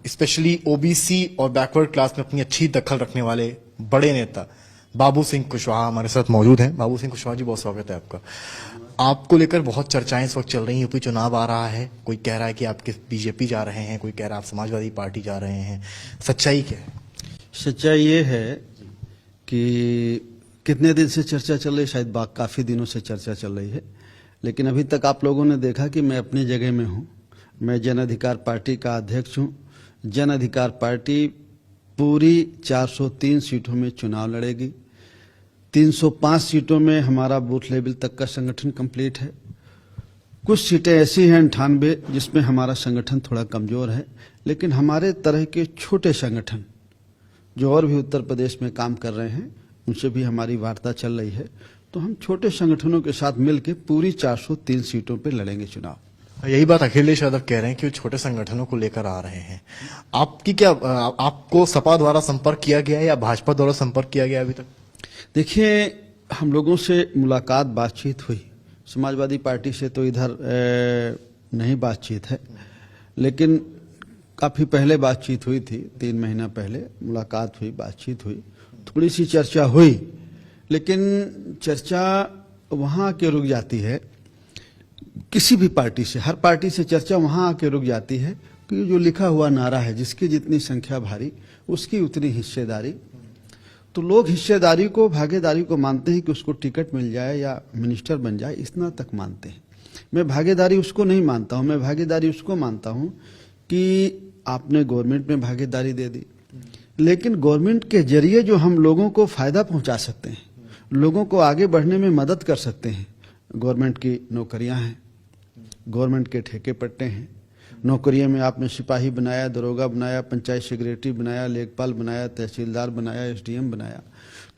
Specially OBC और backward class में अपनी अच्छी दखल रखने वाले बड़े नेता बाबू सिंह कुशवाहा हमारे साथ मौजूद हैं। बाबू सिंह कुशवाहा जी, बहुत स्वागत है आपका। आपको लेकर बहुत चर्चाएं इस वक्त चल रही हैं। यूपी चुनाव आ रहा है, कोई कह रहा है कि आप किस बीजेपी जा रहे हैं, कोई कह रहा है आप समाजवादी पार्टी जा रहे हैं। सच्चाई क्या है? सच्चाई ये है कि कितने दिन से चर्चा चल रही है, शायद काफी दिनों से चर्चा चल रही है, लेकिन अभी तक आप लोगों ने देखा कि मैं अपनी जगह में हूं। मैं जन अधिकार पार्टी का अध्यक्ष हूं। जन अधिकार पार्टी पूरी 403 सीटों में चुनाव लड़ेगी। 305 सीटों में हमारा बूथ लेवल तक का संगठन कंप्लीट है। कुछ सीटें ऐसी हैं 98 जिसमें हमारा संगठन थोड़ा कमजोर है, लेकिन हमारे तरह के छोटे संगठन जो और भी उत्तर प्रदेश में काम कर रहे हैं उनसे भी हमारी वार्ता चल रही है। तो हम छोटे संगठनों के साथ मिलकर पूरी 403 सीटों पर लड़ेंगे चुनाव। यही बात अखिलेश यादव कह रहे हैं कि वो छोटे संगठनों को लेकर आ रहे हैं। आपकी क्या आपको सपा द्वारा संपर्क किया गया है या भाजपा द्वारा संपर्क किया गया अभी तक? देखिए, हम लोगों से मुलाकात बातचीत हुई। समाजवादी पार्टी से तो इधर नहीं बातचीत है, लेकिन काफी पहले बातचीत हुई थी। 3 महीना पहले मुलाकात हुई, बातचीत हुई, थोड़ी सी चर्चा हुई, लेकिन चर्चा वहां आके रुक जाती है। किसी भी पार्टी से, हर पार्टी से चर्चा वहां आके रुक जाती है कि जो लिखा हुआ नारा है, जिसकी जितनी संख्या भारी उसकी उतनी हिस्सेदारी। तो लोग हिस्सेदारी को, भागीदारी को मानते हैं कि उसको टिकट मिल जाए या मिनिस्टर बन जाए, इतना तक मानते हैं। मैं भागीदारी उसको नहीं मानता हूं। मैं भागीदारी उसको मानता हूं कि आपने गवर्नमेंट में भागीदारी दे दी, लेकिन गवर्नमेंट के जरिए जो हम लोगों को फायदा पहुंचा सकते हैं, लोगों को आगे बढ़ने में मदद कर सकते हैं। गवर्नमेंट की नौकरियां हैं, गवर्नमेंट के ठेके पट्टे हैं। नौकरियों में आपने सिपाही बनाया, दरोगा बनाया, पंचायत सेक्रेटरी बनाया, लेखपाल बनाया, तहसीलदार बनाया, एसडीएम बनाया।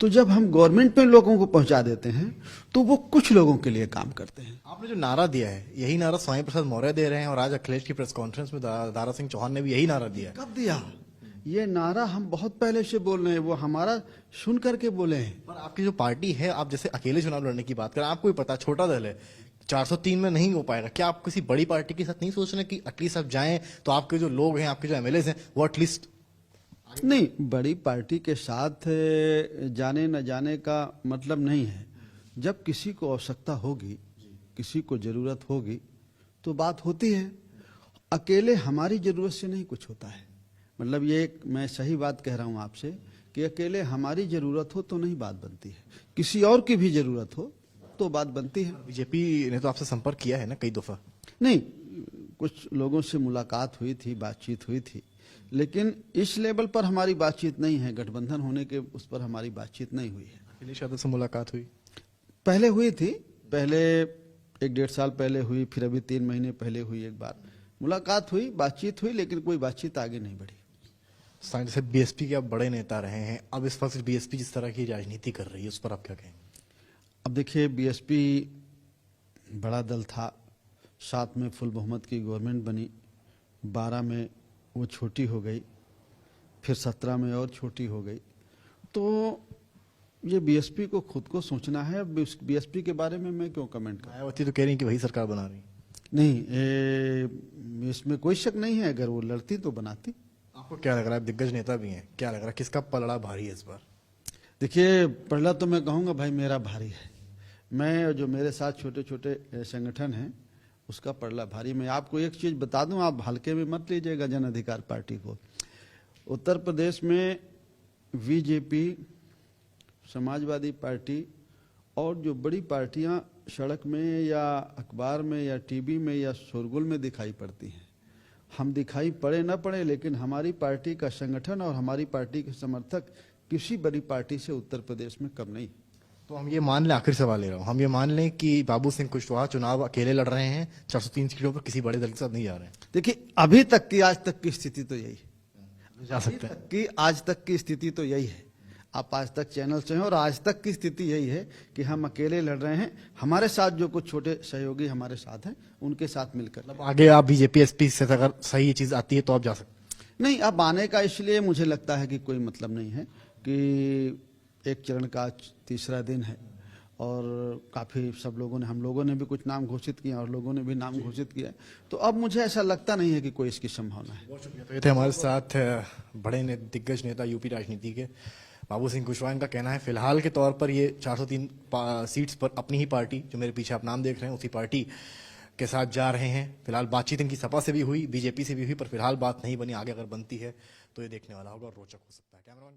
तो जब हम गवर्नमेंट में लोगों को पहुंचा देते हैं तो वो कुछ लोगों के लिए काम करते हैं। आपने जो नारा दिया है, यही नारा स्वामी प्रसाद मौर्य दे रहे हैं और आज अखिलेश की प्रेस कॉन्फ्रेंस में दारा सिंह चौहान ने भी यही नारा दिया है। कब दिया? ये नारा हम बहुत पहले से बोल रहे हैं, वो हमारा सुन करके बोले हैं। पर आपकी जो पार्टी है, आप जैसे अकेले चुनाव लड़ने की बात करें, आपको भी पता छोटा दल है, 403 में नहीं हो पाएगा। क्या आप किसी बड़ी पार्टी के साथ नहीं सोच रहे कि एटलीस्ट आप जाएं तो आपके जो लोग हैं, आपके जो एमएलए हैं, वो एटलीस्ट? नहीं, बड़ी पार्टी के साथ जाने न जाने का मतलब नहीं है। जब किसी को आवश्यकता होगी, किसी को जरूरत होगी तो बात होती है। अकेले हमारी जरूरत से नहीं कुछ होता है। मतलब ये एक मैं सही बात कह रहा हूं आपसे कि अकेले हमारी जरूरत हो तो नहीं बात बनती है, किसी और की भी जरूरत हो तो बात बनती है। बीजेपी ने तो आपसे संपर्क किया है ना कई दफा? नहीं, कुछ लोगों से मुलाकात हुई थी, बातचीत हुई थी, लेकिन इस लेवल पर हमारी बातचीत नहीं है। गठबंधन होने के उस पर हमारी बातचीत नहीं हुई है। अखिलेश यादव से मुलाकात हुई? पहले हुई थी, पहले 1-1.5 साल पहले हुई, फिर अभी 3 महीने पहले हुई। एक बार मुलाकात हुई, बातचीत हुई, लेकिन कोई बातचीत आगे नहीं बढ़ी। जैसे बीएसपी के आप बड़े नेता रहे हैं, अब इस वक्त बीएसपी जिस तरह की राजनीति कर रही है उस पर आप क्या कहेंगे? अब देखिए, बीएसपी बड़ा दल था, 7 में फुल बहुमत की गवर्नमेंट बनी, 12 में वो छोटी हो गई, फिर 17 में और छोटी हो गई। तो ये बीएसपी को खुद को सोचना है। बीएसपी के बारे में मैं क्यों कमेंट करूं? मायावती तो कह रही है कि वही सरकार बना रही। नहीं, इसमें कोई शक नहीं है, अगर वो लड़ती तो बनाती। आपको क्या लग रहा है, दिग्गज नेता भी हैं, क्या लग रहा है किसका पलड़ा भारी है इस बार? देखिए, पहला तो मैं कहूँगा भाई मेरा भारी है। मैं जो मेरे साथ छोटे छोटे संगठन हैं उसका पलड़ा भारी। मैं आपको एक चीज़ बता दूं, आप हल्के में मत लीजिएगा जन अधिकार पार्टी को। उत्तर प्रदेश में बीजेपी, समाजवादी पार्टी और जो बड़ी पार्टियां सड़क में या अखबार में या टीवी में या शोरगुल में दिखाई पड़ती हैं, हम दिखाई पड़े न पड़े, लेकिन हमारी पार्टी का संगठन और हमारी पार्टी के समर्थक किसी बड़ी पार्टी से उत्तर प्रदेश में कम नहीं। तो हम ये मान लें, आखिर सवाल ले रहा हूँ, हम ये मान लें कि बाबू सिंह कुशवाहा चुनाव अकेले लड़ रहे हैं, 403 सीटों पर किसी बड़े दल के साथ नहीं जा रहे हैं? देखिए, अभी तक की आज तक की स्थिति तो यही है। जा सकते हैं कि आज तक की स्थिति तो यही है। आप आज तक चैनल से हैं और आज तक की स्थिति यही है कि हम अकेले लड़ रहे हैं। हमारे साथ जो कुछ छोटे सहयोगी हमारे साथ हैं उनके साथ मिलकर। मतलब आगे आप बीजेपी एसपी से अगर सही चीज आती है तो आप जा सकते? नहीं, अब आने का इसलिए मुझे लगता है कि कोई मतलब नहीं है कि एक चरण का आज 3रा दिन है और काफ़ी सब लोगों ने, हम लोगों ने भी कुछ नाम घोषित किए और लोगों ने भी नाम घोषित किया। तो अब मुझे ऐसा लगता नहीं है कि कोई इसकी संभावना है। बहुत शुक्रिया। तो ये थे हमारे साथ बड़े दिग्गज नेता यूपी राजनीति के बाबू सिंह कुशवाहा। इनका कहना है फिलहाल के तौर पर ये 403 सीट्स पर अपनी ही पार्टी, जो मेरे पीछे आप नाम देख रहे हैं, उसी पार्टी के साथ जा रहे हैं। फिलहाल बातचीत इनकी सपा से भी हुई, बीजेपी से भी हुई, पर फिलहाल बात नहीं बनी। आगे अगर बनती है तो ये देखने वाला होगा और रोचक हो सकता है। कैमरामैन